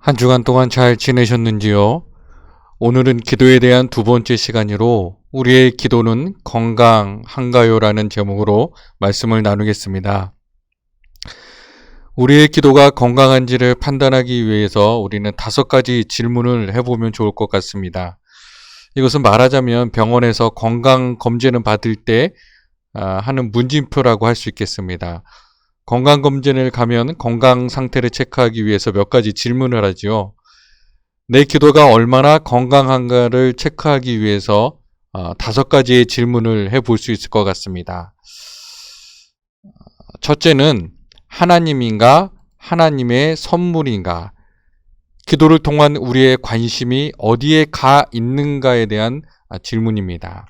한 주간 동안 잘 지내셨는지요? 오늘은 기도에 대한 두 번째 시간으로 우리의 기도는 건강한가요? 라는 제목으로 말씀을 나누겠습니다. 우리의 기도가 건강한지를 판단하기 위해서 우리는 5가지 질문을 해보면 좋을 것 같습니다. 이것은 말하자면 병원에서 건강검진을 받을 때 하는 문진표라고 할 수 있겠습니다. 건강검진을 가면 건강 상태를 체크하기 위해서 몇 가지 질문을 하지요. 내 기도가 얼마나 건강한가를 체크하기 위해서 5가지의 질문을 해볼 수 있을 것 같습니다. 첫째는 하나님인가, 하나님의 선물인가, 기도를 통한 우리의 관심이 어디에 가 있는가에 대한 질문입니다.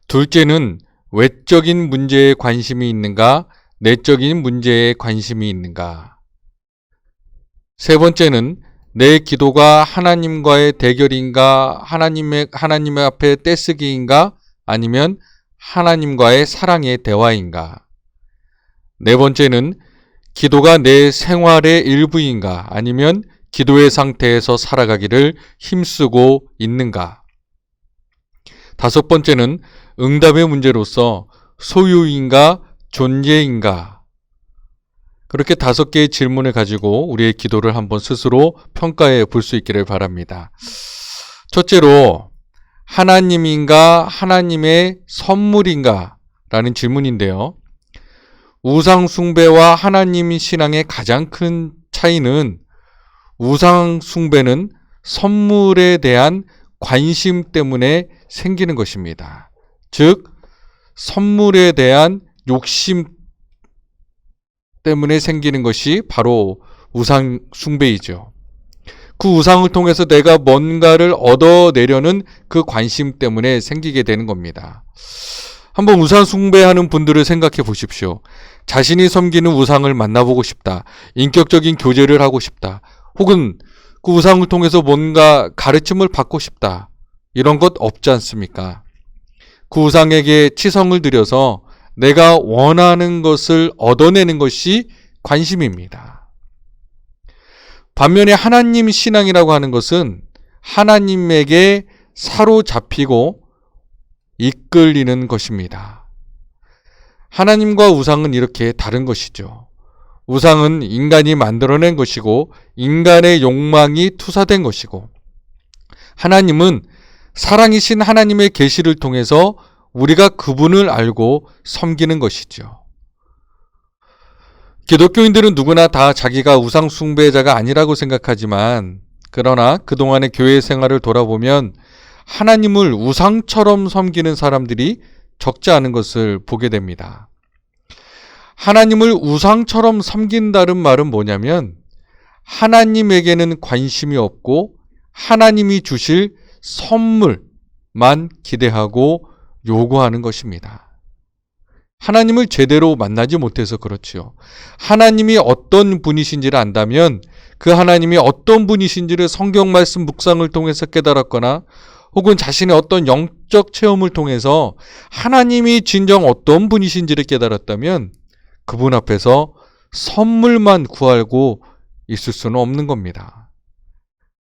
둘째는 외적인 문제에 관심이 있는가, 내적인 문제에 관심이 있는가. 세 번째는 내 기도가 하나님과의 대결인가, 하나님의 앞에 떼쓰기인가, 아니면 하나님과의 사랑의 대화인가. 네 번째는 기도가 내 생활의 일부인가, 아니면 기도의 상태에서 살아가기를 힘쓰고 있는가. 다섯 번째는 응답의 문제로서 소유인가, 존재인가. 그렇게 5개의 질문을 가지고 우리의 기도를 한번 스스로 평가해 볼 수 있기를 바랍니다. 첫째로 하나님인가, 하나님의 선물인가 라는 질문인데요. 우상 숭배와 하나님 신앙의 가장 큰 차이는 우상 숭배는 선물에 대한 관심 때문에 생기는 것입니다. 즉 선물에 대한 욕심 때문에 생기는 것이 바로 우상 숭배이죠. 그 우상을 통해서 내가 뭔가를 얻어내려는 그 관심 때문에 생기게 되는 겁니다. 한번 우상 숭배하는 분들을 생각해 보십시오. 자신이 섬기는 우상을 만나보고 싶다. 인격적인 교제를 하고 싶다. 혹은 그 우상을 통해서 뭔가 가르침을 받고 싶다. 이런 것 없지 않습니까? 그 우상에게 치성을 드려서 내가 원하는 것을 얻어내는 것이 관심입니다. 반면에 하나님 신앙이라고 하는 것은 하나님에게 사로잡히고 이끌리는 것입니다. 하나님과 우상은 이렇게 다른 것이죠. 우상은 인간이 만들어낸 것이고 인간의 욕망이 투사된 것이고, 하나님은 사랑이신 하나님의 계시를 통해서 우리가 그분을 알고 섬기는 것이죠. 기독교인들은 누구나 다 자기가 우상 숭배자가 아니라고 생각하지만, 그러나 그동안의 교회 생활을 돌아보면 하나님을 우상처럼 섬기는 사람들이 적지 않은 것을 보게 됩니다. 하나님을 우상처럼 섬긴다는 말은 뭐냐면 하나님에게는 관심이 없고 하나님이 주실 선물만 기대하고 요구하는 것입니다. 하나님을 제대로 만나지 못해서 그렇지요. 하나님이 어떤 분이신지를 안다면 그 하나님이 어떤 분이신지를 성경 말씀 묵상을 통해서 깨달았거나 혹은 자신의 어떤 영적 체험을 통해서 하나님이 진정 어떤 분이신지를 깨달았다면 그분 앞에서 선물만 구하고 있을 수는 없는 겁니다.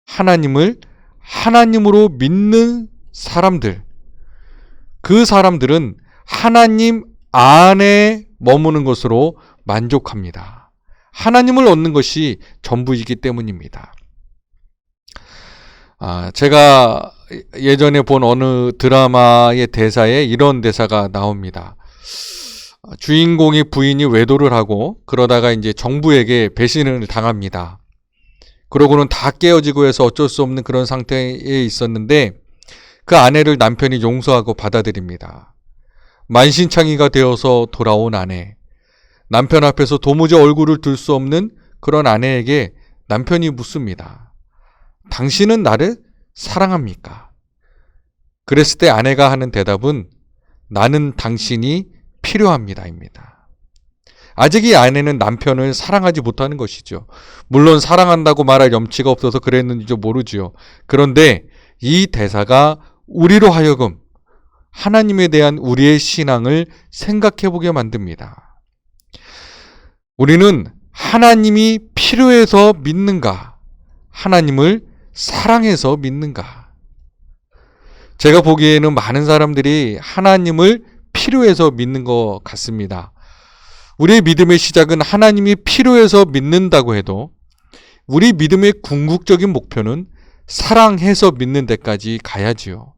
하나님을 하나님으로 믿는 사람들, 그 사람들은 하나님 안에 머무는 것으로 만족합니다. 하나님을 얻는 것이 전부이기 때문입니다. 제가 예전에 본 어느 드라마의 대사에 이런 대사가 나옵니다. 주인공의 부인이 외도를 하고 그러다가 이제 정부에게 배신을 당합니다. 그러고는 다 깨어지고 해서 어쩔 수 없는 그런 상태에 있었는데 그 아내를 남편이 용서하고 받아들입니다. 만신창이가 되어서 돌아온 아내, 남편 앞에서 도무지 얼굴을 들 수 없는 그런 아내에게 남편이 묻습니다. 당신은 나를 사랑합니까? 그랬을 때 아내가 하는 대답은 나는 당신이 필요합니다입니다. 아직 이 아내는 남편을 사랑하지 못하는 것이죠. 물론 사랑한다고 말할 염치가 없어서 그랬는지도 모르지요. 그런데 이 대사가 우리로 하여금 하나님에 대한 우리의 신앙을 생각해보게 만듭니다. 우리는 하나님이 필요해서 믿는가, 하나님을 사랑해서 믿는가? 제가 보기에는 많은 사람들이 하나님을 필요해서 믿는 것 같습니다. 우리의 믿음의 시작은 하나님이 필요해서 믿는다고 해도 우리 믿음의 궁극적인 목표는 사랑해서 믿는 데까지 가야지요.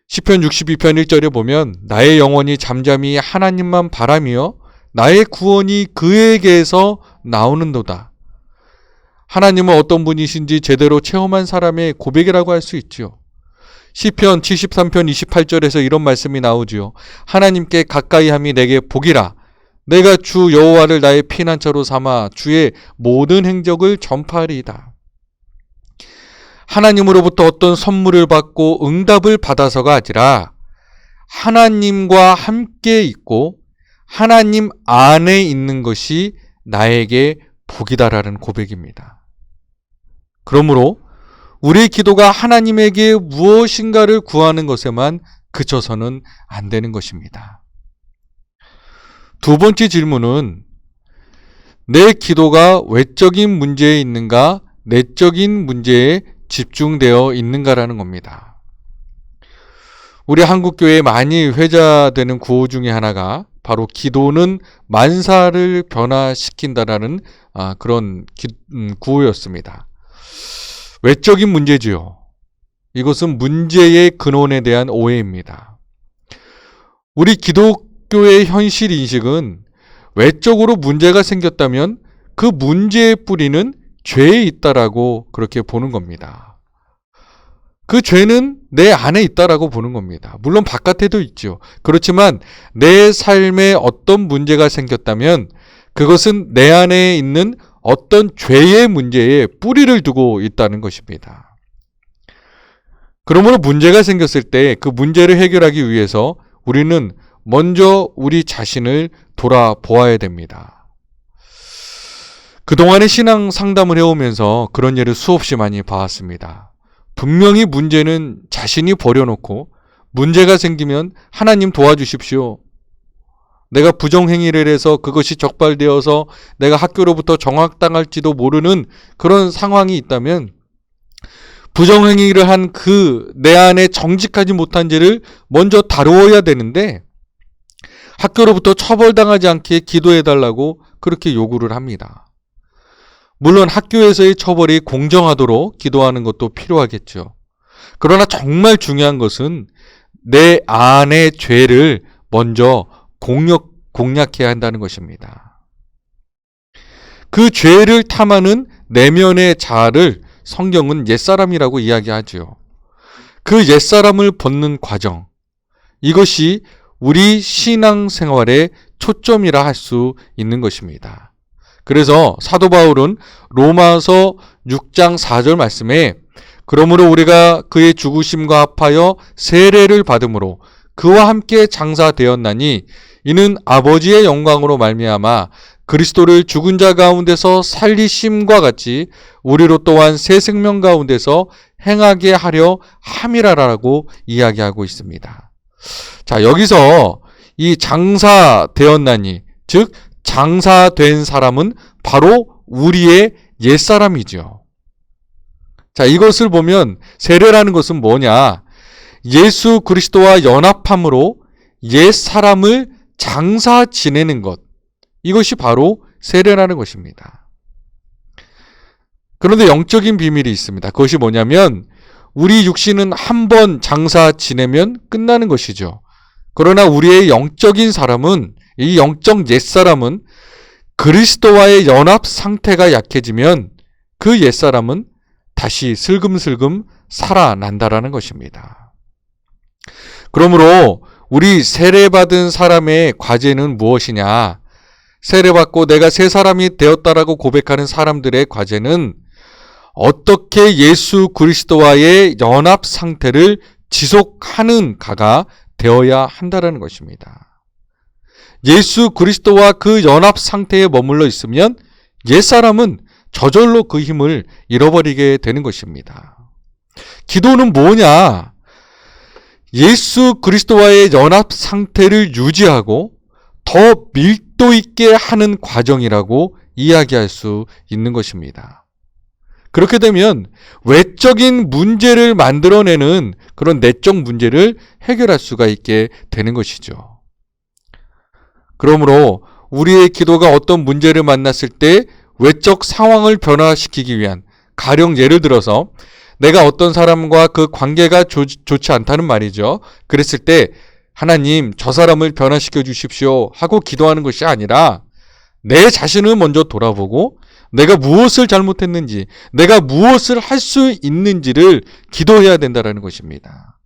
시편 62편 1절에 보면 나의 영혼이 잠잠히 하나님만 바라며 나의 구원이 그에게서 나오는도다. 하나님은 어떤 분이신지 제대로 체험한 사람의 고백이라고 할 수 있지요. 시편 73편 28절에서 이런 말씀이 나오지요. 하나님께 가까이함이 내게 복이라. 내가 주 여호와를 나의 피난처로 삼아 주의 모든 행적을 전파하리이다. 하나님으로부터 어떤 선물을 받고 응답을 받아서가 아니라 하나님과 함께 있고 하나님 안에 있는 것이 나에게 복이다라는 고백입니다. 그러므로 우리의 기도가 하나님에게 무엇인가를 구하는 것에만 그쳐서는 안 되는 것입니다. 두 번째 질문은 내 기도가 외적인 문제에 있는가, 내적인 문제에 집중되어 있는가라는 겁니다. 우리 한국교회에 많이 회자되는 구호 중에 하나가 바로 기도는 만사를 변화시킨다라는 그런 구호였습니다. 외적인 문제지요. 이것은 문제의 근원에 대한 오해입니다. 우리 기독교의 현실 인식은 외적으로 문제가 생겼다면 그 문제의 뿌리는 죄에 있다라고 그렇게 보는 겁니다. 그 죄는 내 안에 있다라고 보는 겁니다. 물론 바깥에도 있죠. 그렇지만 내 삶에 어떤 문제가 생겼다면 그것은 내 안에 있는 어떤 죄의 문제에 뿌리를 두고 있다는 것입니다. 그러므로 문제가 생겼을 때 그 문제를 해결하기 위해서 우리는 먼저 우리 자신을 돌아보아야 됩니다. 그동안의 신앙 상담을 해오면서 그런 예를 수없이 많이 봐왔습니다. 분명히 문제는 자신이 버려놓고 문제가 생기면 하나님 도와주십시오. 내가 부정행위를 해서 그것이 적발되어서 내가 학교로부터 정학당할지도 모르는 그런 상황이 있다면 부정행위를 한 그 내 안에 정직하지 못한 죄를 먼저 다루어야 되는데 학교로부터 처벌당하지 않게 기도해달라고 그렇게 요구를 합니다. 물론 학교에서의 처벌이 공정하도록 기도하는 것도 필요하겠죠. 그러나 정말 중요한 것은 내 안의 죄를 먼저 공략해야 한다는 것입니다. 그 죄를 탐하는 내면의 자아를 성경은 옛사람이라고 이야기하죠. 그 옛사람을 벗는 과정, 이것이 우리 신앙생활의 초점이라 할 수 있는 것입니다. 그래서 사도 바울은 로마서 6장 4절 말씀에 그러므로 우리가 그의 죽으심과 합하여 세례를 받음으로 그와 함께 장사되었나니 이는 아버지의 영광으로 말미암아 그리스도를 죽은 자 가운데서 살리심과 같이 우리로 또한 새 생명 가운데서 행하게 하려 함이라라고 이야기하고 있습니다. 자, 여기서 이 장사되었나니, 즉 장사된 사람은 바로 우리의 옛사람이죠. 자, 이것을 보면 세례라는 것은 뭐냐? 예수 그리스도와 연합함으로 옛사람을 장사 지내는 것. 이것이 바로 세례라는 것입니다. 그런데 영적인 비밀이 있습니다. 그것이 뭐냐면 우리 육신은 한 번 장사 지내면 끝나는 것이죠. 그러나 우리의 영적인 사람은, 이 영적 옛사람은 그리스도와의 연합 상태가 약해지면 그 옛사람은 다시 슬금슬금 살아난다라는 것입니다. 그러므로 우리 세례받은 사람의 과제는 무엇이냐? 세례받고 내가 새 사람이 되었다라고 고백하는 사람들의 과제는 어떻게 예수 그리스도와의 연합 상태를 지속하는 가가 되어야 한다는 것입니다. 예수 그리스도와 그 연합 상태에 머물러 있으면 옛사람은 저절로 그 힘을 잃어버리게 되는 것입니다. 기도는 뭐냐? 예수 그리스도와의 연합 상태를 유지하고 더 밀도 있게 하는 과정이라고 이야기할 수 있는 것입니다. 그렇게 되면 외적인 문제를 만들어내는 그런 내적 문제를 해결할 수가 있게 되는 것이죠. 그러므로 우리의 기도가 어떤 문제를 만났을 때 외적 상황을 변화시키기 위한, 가령 예를 들어서 내가 어떤 사람과 그 관계가 좋지 않다는 말이죠. 그랬을 때 하나님 저 사람을 변화시켜 주십시오 하고 기도하는 것이 아니라 내 자신을 먼저 돌아보고 내가 무엇을 잘못했는지, 내가 무엇을 할 수 있는지를 기도해야 된다는 것입니다.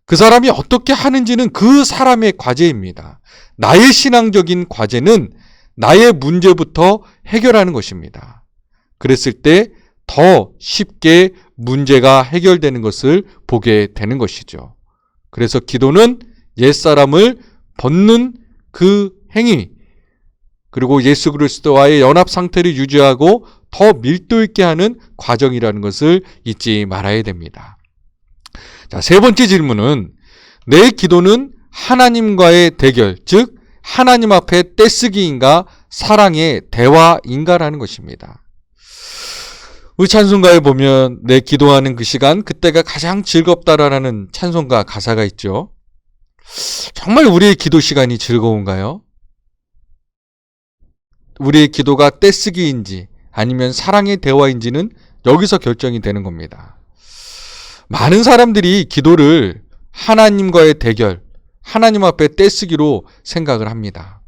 그 사람이 어떻게 하는지는 그 사람의 과제입니다. 나의 신앙적인 과제는 나의 문제부터 해결하는 것입니다. 그랬을 때 더 쉽게 문제가 해결되는 것을 보게 되는 것이죠. 그래서 기도는 옛사람을 벗는 그 행위, 그리고 예수 그리스도와의 연합 상태를 유지하고 더 밀도 있게 하는 과정이라는 것을 잊지 말아야 됩니다. 자, 세 번째 질문은 내 기도는 하나님과의 대결, 즉 하나님 앞에 떼쓰기인가 사랑의 대화인가라는 것입니다. 우리 찬송가에 보면 내 기도하는 그 시간, 그때가 가장 즐겁다라는 찬송가 가사가 있죠. 정말 우리의 기도 시간이 즐거운가요? 우리의 기도가 떼쓰기인지 아니면 사랑의 대화인지는 여기서 결정이 되는 겁니다. 많은 사람들이 기도를 하나님과의 대결, 하나님 앞에 떼쓰기로 생각을 합니다.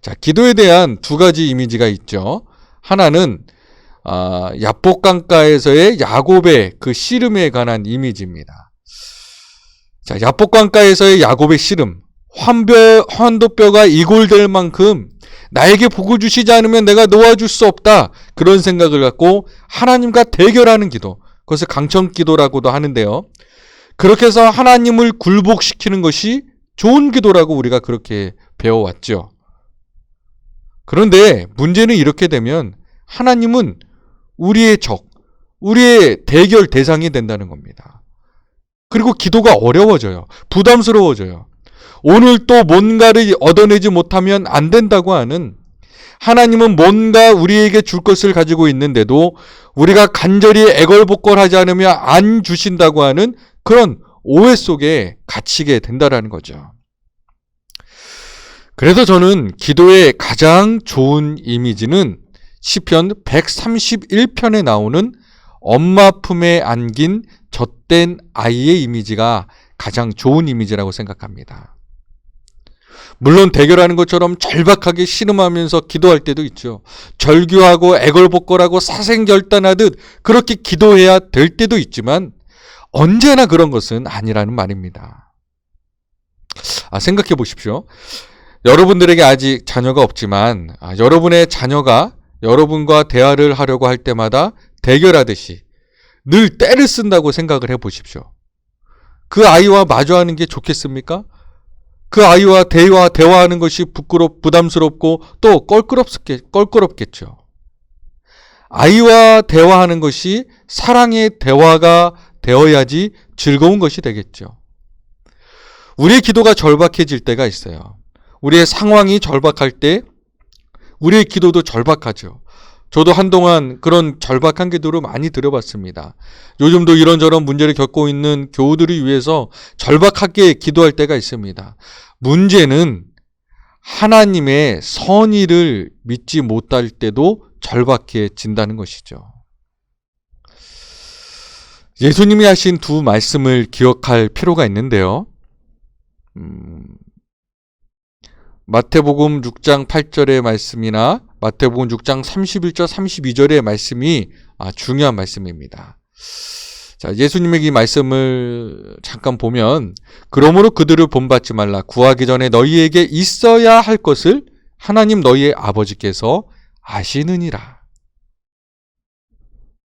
자, 기도에 대한 두 가지 이미지가 있죠. 하나는 야복강가에서의 야곱의 그 씨름에 관한 이미지입니다. 자, 야복강가에서의 야곱의 씨름, 환도뼈가 이골될 만큼 나에게 복을 주시지 않으면 내가 놓아줄 수 없다, 그런 생각을 갖고 하나님과 대결하는 기도, 그것을 강청기도라고도 하는데요. 그렇게 해서 하나님을 굴복시키는 것이 좋은 기도라고 우리가 그렇게 배워왔죠. 그런데 문제는 이렇게 되면 하나님은 우리의 적, 우리의 대결 대상이 된다는 겁니다. 그리고 기도가 어려워져요. 부담스러워져요. 오늘 또 뭔가를 얻어내지 못하면 안 된다고 하는, 하나님은 뭔가 우리에게 줄 것을 가지고 있는데도 우리가 간절히 애걸복걸하지 않으면 안 주신다고 하는 그런 오해 속에 갇히게 된다는 거죠. 그래서 저는 기도의 가장 좋은 이미지는 시편 131편에 나오는 엄마 품에 안긴 젖된 아이의 이미지가 가장 좋은 이미지라고 생각합니다. 물론 대결하는 것처럼 절박하게 신음하면서 기도할 때도 있죠. 절규하고 애걸복걸하고 사생결단하듯 그렇게 기도해야 될 때도 있지만 언제나 그런 것은 아니라는 말입니다. 생각해 보십시오. 여러분들에게 아직 자녀가 없지만 여러분의 자녀가 여러분과 대화를 하려고 할 때마다 대결하듯이 늘 떼를 쓴다고 생각을 해 보십시오. 그 아이와 마주하는 게 좋겠습니까? 그 아이와 대화하는 것이 부담스럽고 또 껄끄럽겠죠. 아이와 대화하는 것이 사랑의 대화가 되어야지 즐거운 것이 되겠죠. 우리의 기도가 절박해질 때가 있어요. 우리의 상황이 절박할 때 우리의 기도도 절박하죠. 저도 한동안 그런 절박한 기도를 많이 들어봤습니다. 요즘도 이런저런 문제를 겪고 있는 교우들을 위해서 절박하게 기도할 때가 있습니다. 문제는 하나님의 선의를 믿지 못할 때도 절박해진다는 것이죠. 예수님이 하신 두 말씀을 기억할 필요가 있는데요. 마태복음 6장 8절의 말씀이나 마태복음 6장 31절 32절의 말씀이 중요한 말씀입니다. 자, 예수님의 이 말씀을 잠깐 보면, 그러므로 그들을 본받지 말라. 구하기 전에 너희에게 있어야 할 것을 하나님 너희의 아버지께서 아시느니라.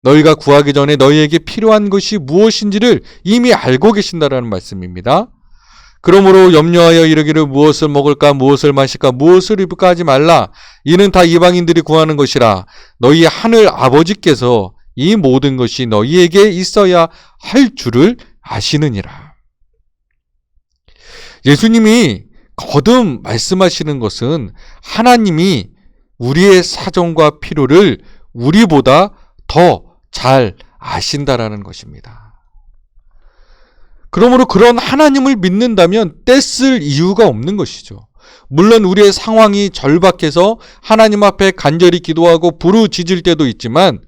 너희가 구하기 전에 너희에게 필요한 것이 무엇인지를 이미 알고 계신다라는 말씀입니다. 그러므로 염려하여 이르기를 무엇을 먹을까, 무엇을 마실까, 무엇을 입을까 하지 말라. 이는 다 이방인들이 구하는 것이라. 너희 하늘 아버지께서 이 모든 것이 너희에게 있어야 할 줄을 아시느니라. 예수님이 거듭 말씀하시는 것은 하나님이 우리의 사정과 필요를 우리보다 더 잘 아신다라는 것입니다. 그러므로 그런 하나님을 믿는다면 떼쓸 이유가 없는 것이죠. 물론 우리의 상황이 절박해서 하나님 앞에 간절히 기도하고 부르짖을 때도 있지만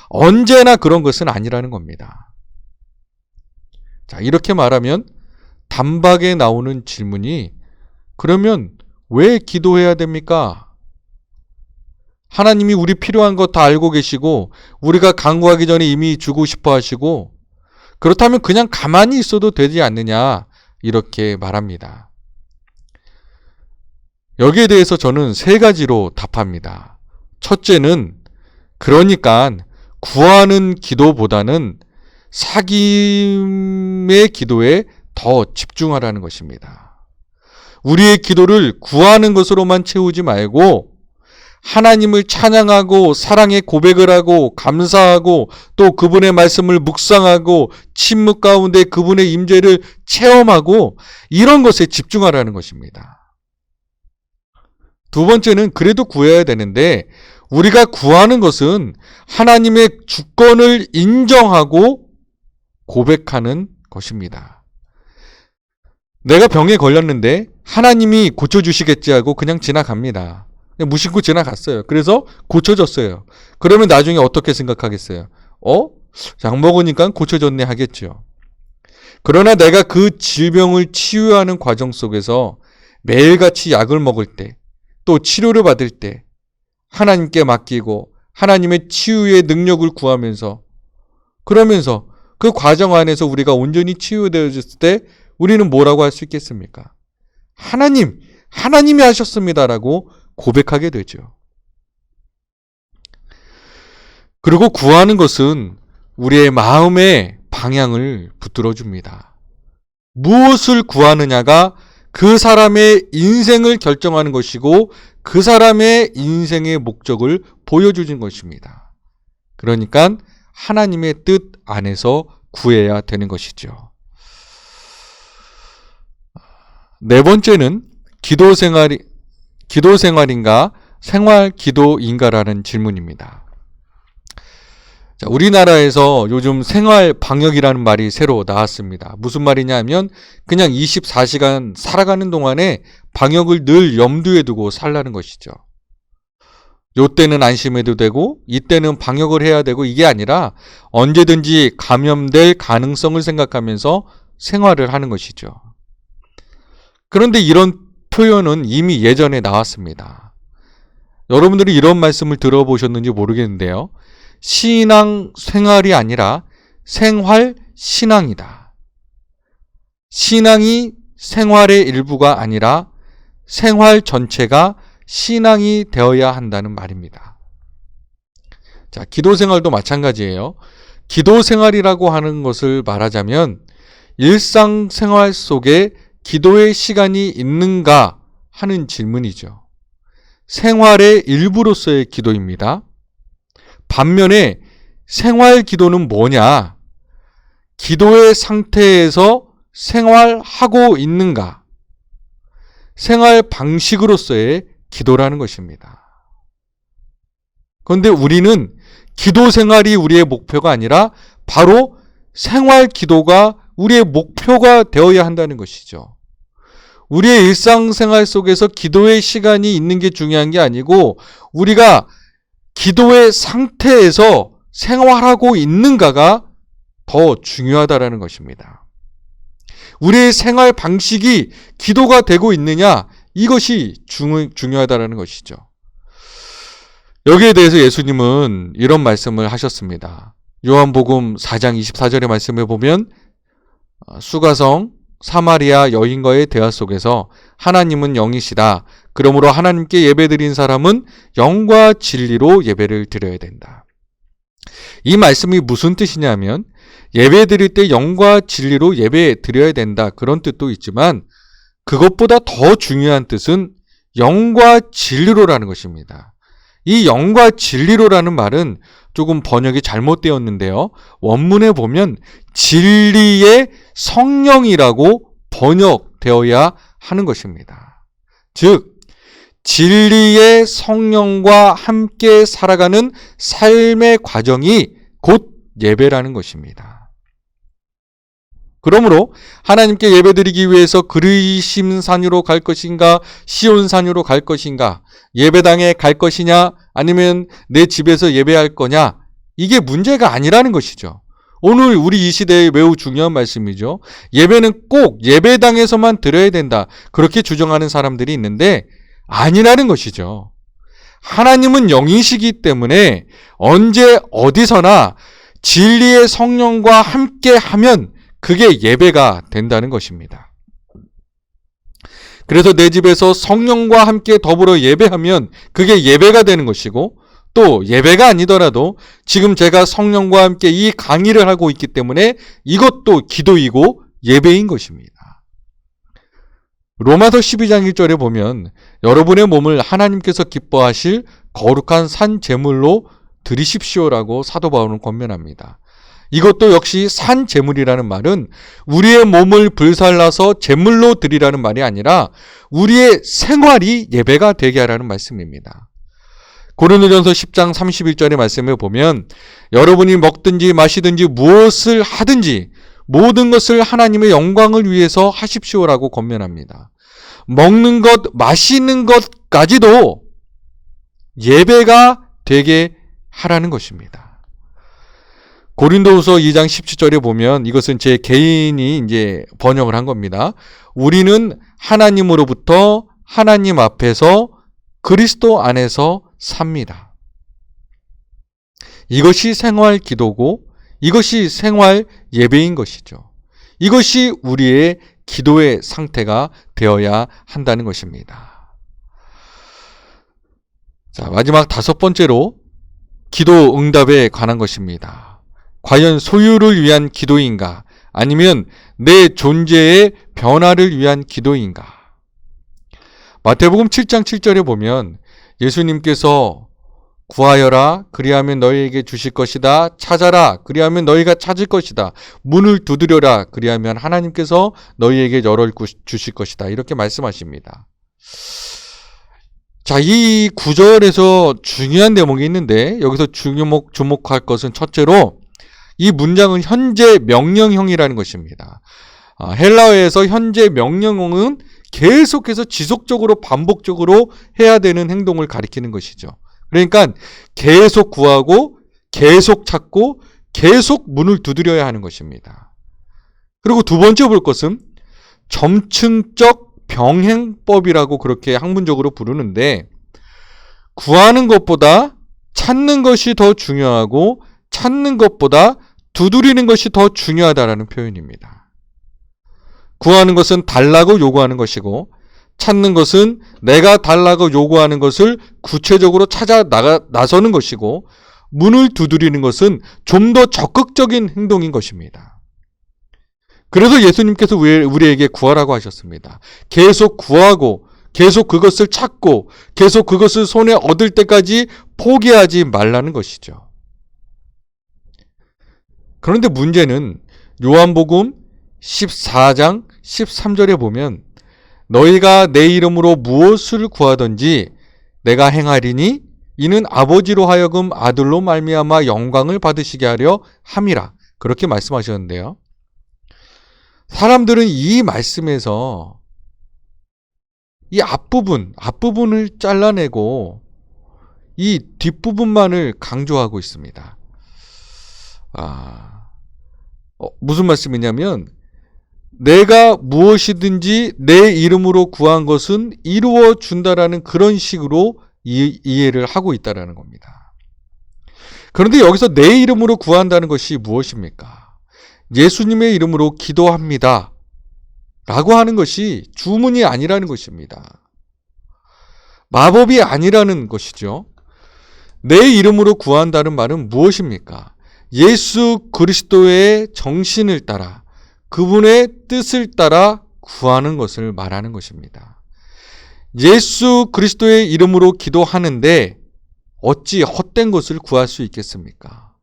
언제나 그런 것은 아니라는 겁니다. 자, 이렇게 말하면 단박에 나오는 질문이, 그러면 왜 기도해야 됩니까? 하나님이 우리 필요한 것 다 알고 계시고 우리가 간구하기 전에 이미 주고 싶어 하시고, 그렇다면 그냥 가만히 있어도 되지 않느냐, 이렇게 말합니다. 여기에 대해서 저는 세 가지로 답합니다. 첫째는, 그러니까 구하는 기도보다는 사귐의 기도에 더 집중하라는 것입니다. 우리의 기도를 구하는 것으로만 채우지 말고 하나님을 찬양하고 사랑의 고백을 하고 감사하고 또 그분의 말씀을 묵상하고 침묵 가운데 그분의 임재를 체험하고 이런 것에 집중하라는 것입니다. 두 번째는, 그래도 구해야 되는데 우리가 구하는 것은 하나님의 주권을 인정하고 고백하는 것입니다. 내가 병에 걸렸는데 하나님이 고쳐주시겠지 하고 그냥 지나갑니다. 그냥 무심코 지나갔어요. 그래서 고쳐졌어요. 그러면 나중에 어떻게 생각하겠어요? 약 먹으니까 고쳐졌네 하겠죠. 그러나 내가 그 질병을 치유하는 과정 속에서 매일같이 약을 먹을 때, 또 치료를 받을 때 하나님께 맡기고 하나님의 치유의 능력을 구하면서, 그러면서 그 과정 안에서 우리가 온전히 치유되어졌을 때 우리는 뭐라고 할 수 있겠습니까? 하나님이 하셨습니다라고 고백하게 되죠. 그리고 구하는 것은 우리의 마음의 방향을 붙들어 줍니다. 무엇을 구하느냐가 그 사람의 인생을 결정하는 것이고 그 사람의 인생의 목적을 보여주는 것입니다. 그러니까 하나님의 뜻 안에서 구해야 되는 것이죠. 네 번째는 기도 생활인가 생활 기도인가라는 질문입니다. 자, 우리나라에서 요즘 생활 방역이라는 말이 새로 나왔습니다. 무슨 말이냐 하면 그냥 24시간 살아가는 동안에 방역을 늘 염두에 두고 살라는 것이죠. 요때는 안심해도 되고 이때는 방역을 해야 되고, 이게 아니라 언제든지 감염될 가능성을 생각하면서 생활을 하는 것이죠. 그런데 이런 표현은 이미 예전에 나왔습니다. 여러분들이 이런 말씀을 들어보셨는지 모르겠는데요. 신앙 생활이 아니라 생활 신앙이다. 신앙이 생활의 일부가 아니라 생활 전체가 신앙이 되어야 한다는 말입니다. 자, 기도 생활도 마찬가지예요. 기도 생활이라고 하는 것을 말하자면 일상생활 속에 기도의 시간이 있는가 하는 질문이죠. 생활의 일부로서의 기도입니다. 반면에 생활 기도는 뭐냐? 기도의 상태에서 생활하고 있는가? 생활 방식으로서의 기도라는 것입니다. 그런데 우리는 기도 생활이 우리의 목표가 아니라 바로 생활 기도가 우리의 목표가 되어야 한다는 것이죠. 우리의 일상생활 속에서 기도의 시간이 있는 게 중요한 게 아니고 우리가 기도의 상태에서 생활하고 있는가가 더 중요하다라는 것입니다. 우리의 생활 방식이 기도가 되고 있느냐, 이것이 중요하다라는 것이죠. 여기에 대해서 예수님은 이런 말씀을 하셨습니다. 요한복음 4장 24절의 말씀에 보면 수가성 사마리아 여인과의 대화 속에서 하나님은 영이시다. 그러므로 하나님께 예배드린 사람은 영과 진리로 예배를 드려야 된다. 이 말씀이 무슨 뜻이냐면 예배드릴 때 영과 진리로 예배 드려야 된다, 그런 뜻도 있지만 그것보다 더 중요한 뜻은 영과 진리로라는 것입니다. 이 영과 진리로라는 말은 조금 번역이 잘못되었는데요. 원문에 보면 진리의 성령이라고 번역되어야 하는 것입니다. 즉 진리의 성령과 함께 살아가는 삶의 과정이 곧 예배라는 것입니다. 그러므로 하나님께 예배드리기 위해서 그리심 산으로 갈 것인가, 시온 산으로 갈 것인가, 예배당에 갈 것이냐, 아니면 내 집에서 예배할 거냐, 이게 문제가 아니라는 것이죠. 오늘 우리 이 시대에 매우 중요한 말씀이죠. 예배는 꼭 예배당에서만 드려야 된다, 그렇게 주장하는 사람들이 있는데 아니라는 것이죠. 하나님은 영이시기 때문에 언제 어디서나 진리의 성령과 함께 하면 그게 예배가 된다는 것입니다. 그래서 내 집에서 성령과 함께 더불어 예배하면 그게 예배가 되는 것이고, 또 예배가 아니더라도 지금 제가 성령과 함께 이 강의를 하고 있기 때문에 이것도 기도이고 예배인 것입니다. 로마서 12장 1절에 보면 여러분의 몸을 하나님께서 기뻐하실 거룩한 산 제물로 드리십시오라고 사도 바울은 권면합니다. 이것도 역시 산 제물이라는 말은 우리의 몸을 불살라서 제물로 드리라는 말이 아니라 우리의 생활이 예배가 되게 하라는 말씀입니다. 고린도전서 10장 31절의 말씀을 보면 여러분이 먹든지 마시든지 무엇을 하든지 모든 것을 하나님의 영광을 위해서 하십시오라고 권면합니다. 먹는 것, 마시는 것까지도 예배가 되게 하라는 것입니다. 고린도후서 2장 17절에 보면 이것은 제 개인이 이제 번역을 한 겁니다. 우리는 하나님으로부터 하나님 앞에서 그리스도 안에서 삽니다. 이것이 생활 기도고 이것이 생활 예배인 것이죠. 이것이 우리의 기도의 상태가 되어야 한다는 것입니다. 자, 마지막 5번째로 기도 응답에 관한 것입니다. 과연 소유를 위한 기도인가? 아니면 내 존재의 변화를 위한 기도인가? 마태복음 7장 7절에 보면 예수님께서 구하여라, 그리하면 너희에게 주실 것이다. 찾아라, 그리하면 너희가 찾을 것이다. 문을 두드려라, 그리하면 하나님께서 너희에게 열어 주실 것이다. 이렇게 말씀하십니다. 자, 이 구절에서 중요한 대목이 있는데 여기서 주목할 것은 첫째로 이 문장은 현재 명령형이라는 것입니다. 헬라어에서 현재 명령형은 계속해서 지속적으로 반복적으로 해야 되는 행동을 가리키는 것이죠. 그러니까 계속 구하고 계속 찾고 계속 문을 두드려야 하는 것입니다. 그리고 두 번째 볼 것은 점층적 병행법이라고 그렇게 학문적으로 부르는데, 구하는 것보다 찾는 것이 더 중요하고 찾는 것보다 두드리는 것이 더 중요하다라는 표현입니다. 구하는 것은 달라고 요구하는 것이고 찾는 것은 내가 달라고 요구하는 것을 구체적으로 찾아 나서는 것이고, 문을 두드리는 것은 좀 더 적극적인 행동인 것입니다. 그래서 예수님께서 우리에게 구하라고 하셨습니다. 계속 구하고 계속 그것을 찾고 계속 그것을 손에 얻을 때까지 포기하지 말라는 것이죠. 그런데 문제는 요한복음 14장 13절에 보면 너희가 내 이름으로 무엇을 구하든지 내가 행하리니 이는 아버지로 하여금 아들로 말미암아 영광을 받으시게 하려 함이라, 그렇게 말씀하셨는데요. 사람들은 이 말씀에서 이 앞부분을 잘라내고 이 뒷부분만을 강조하고 있습니다. 무슨 말씀이냐면 내가 무엇이든지 내 이름으로 구한 것은 이루어 준다라는 그런 식으로 이해를 하고 있다라는 겁니다. 그런데 여기서 내 이름으로 구한다는 것이 무엇입니까? 예수님의 이름으로 기도합니다 라고 하는 것이 주문이 아니라는 것입니다. 마법이 아니라는 것이죠. 내 이름으로 구한다는 말은 무엇입니까? 예수 그리스도의 정신을 따라 그분의 뜻을 따라 구하는 것을 말하는 것입니다. 예수 그리스도의 이름으로 기도하는데 어찌 헛된 것을 구할 수 있겠습니까?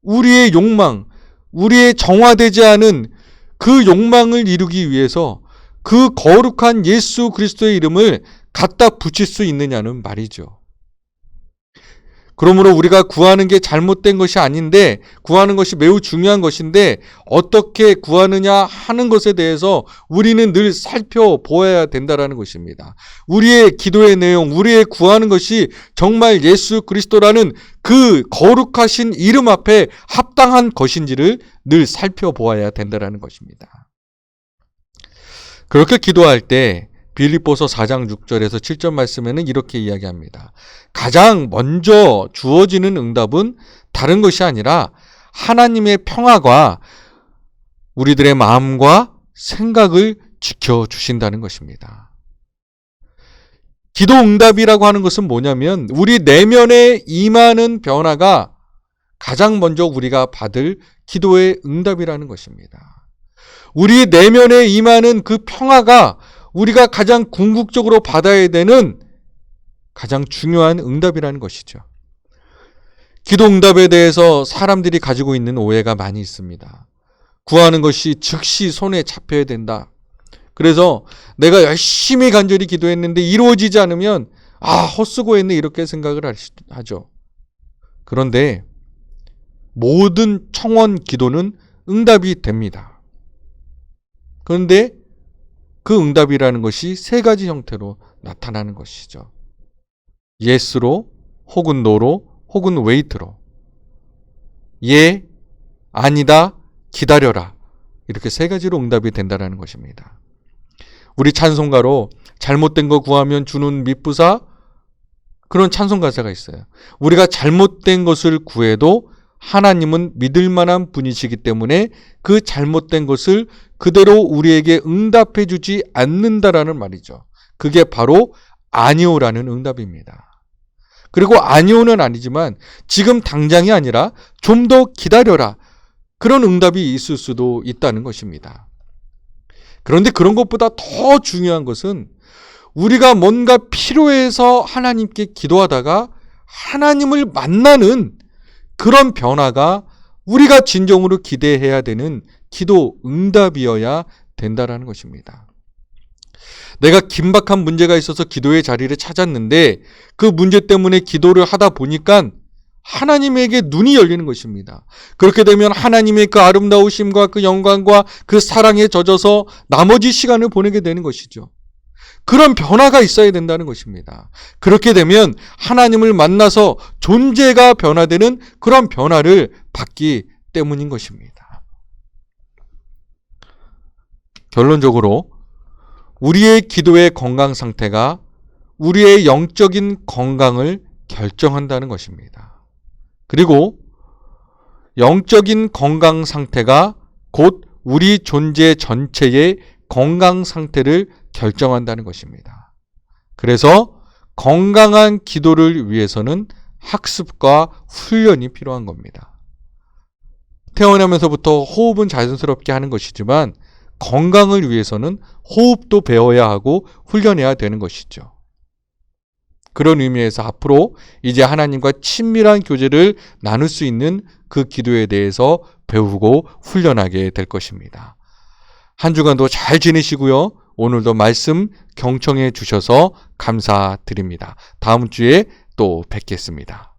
우리의 욕망, 우리의 정화되지 않은 그 욕망을 이루기 위해서 그 거룩한 예수 그리스도의 이름을 갖다 붙일 수 있느냐는 말이죠. 그러므로 우리가 구하는 게 잘못된 것이 아닌데, 구하는 것이 매우 중요한 것인데, 어떻게 구하느냐 하는 것에 대해서 우리는 늘 살펴보아야 된다는 것입니다. 우리의 기도의 내용, 우리의 구하는 것이 정말 예수 그리스도라는 그 거룩하신 이름 앞에 합당한 것인지를 늘 살펴보아야 된다는 것입니다. 그렇게 기도할 때 빌립보서 4장 6절에서 7절 말씀에는 이렇게 이야기합니다. 가장 먼저 주어지는 응답은 다른 것이 아니라 하나님의 평화가 우리들의 마음과 생각을 지켜주신다는 것입니다. 기도 응답이라고 하는 것은 뭐냐면 우리 내면에 임하는 변화가 가장 먼저 우리가 받을 기도의 응답이라는 것입니다. 우리 내면에 임하는 그 평화가 우리가 가장 궁극적으로 받아야 되는 가장 중요한 응답이라는 것이죠. 기도 응답에 대해서 사람들이 가지고 있는 오해가 많이 있습니다. 구하는 것이 즉시 손에 잡혀야 된다. 그래서 내가 열심히 간절히 기도했는데 이루어지지 않으면 헛수고했네 이렇게 생각을 하죠. 그런데 모든 청원 기도는 응답이 됩니다. 그런데 그 응답이라는 것이 세 가지 형태로 나타나는 것이죠. yes로, 혹은 no로, 혹은 wait로. 예, 아니다, 기다려라. 이렇게 세 가지로 응답이 된다는 것입니다. 우리 찬송가로 잘못된 거 구하면 주는 미쁘사, 그런 찬송 가사가 있어요. 우리가 잘못된 것을 구해도 하나님은 믿을 만한 분이시기 때문에 그 잘못된 것을 그대로 우리에게 응답해 주지 않는다라는 말이죠. 그게 바로 아니오라는 응답입니다. 그리고 아니오는 아니지만 지금 당장이 아니라 좀 더 기다려라. 그런 응답이 있을 수도 있다는 것입니다. 그런데 그런 것보다 더 중요한 것은 우리가 뭔가 필요해서 하나님께 기도하다가 하나님을 만나는 그런 변화가 우리가 진정으로 기대해야 되는 기도 응답이어야 된다는 것입니다. 내가 긴박한 문제가 있어서 기도의 자리를 찾았는데 그 문제 때문에 기도를 하다 보니까 하나님에게 눈이 열리는 것입니다. 그렇게 되면 하나님의 그 아름다우심과 그 영광과 그 사랑에 젖어서 나머지 시간을 보내게 되는 것이죠. 그런 변화가 있어야 된다는 것입니다. 그렇게 되면 하나님을 만나서 존재가 변화되는 그런 변화를 받기 때문인 것입니다. 결론적으로 우리의 기도의 건강 상태가 우리의 영적인 건강을 결정한다는 것입니다. 그리고 영적인 건강 상태가 곧 우리 존재 전체의 건강 상태를 결정한다는 것입니다. 그래서 건강한 기도를 위해서는 학습과 훈련이 필요한 겁니다. 태어나면서부터 호흡은 자연스럽게 하는 것이지만 건강을 위해서는 호흡도 배워야 하고 훈련해야 되는 것이죠. 그런 의미에서 앞으로 이제 하나님과 친밀한 교제를 나눌 수 있는 그 기도에 대해서 배우고 훈련하게 될 것입니다. 한 주간도 잘 지내시고요. 오늘도 말씀 경청해 주셔서 감사드립니다. 다음 주에 또 뵙겠습니다.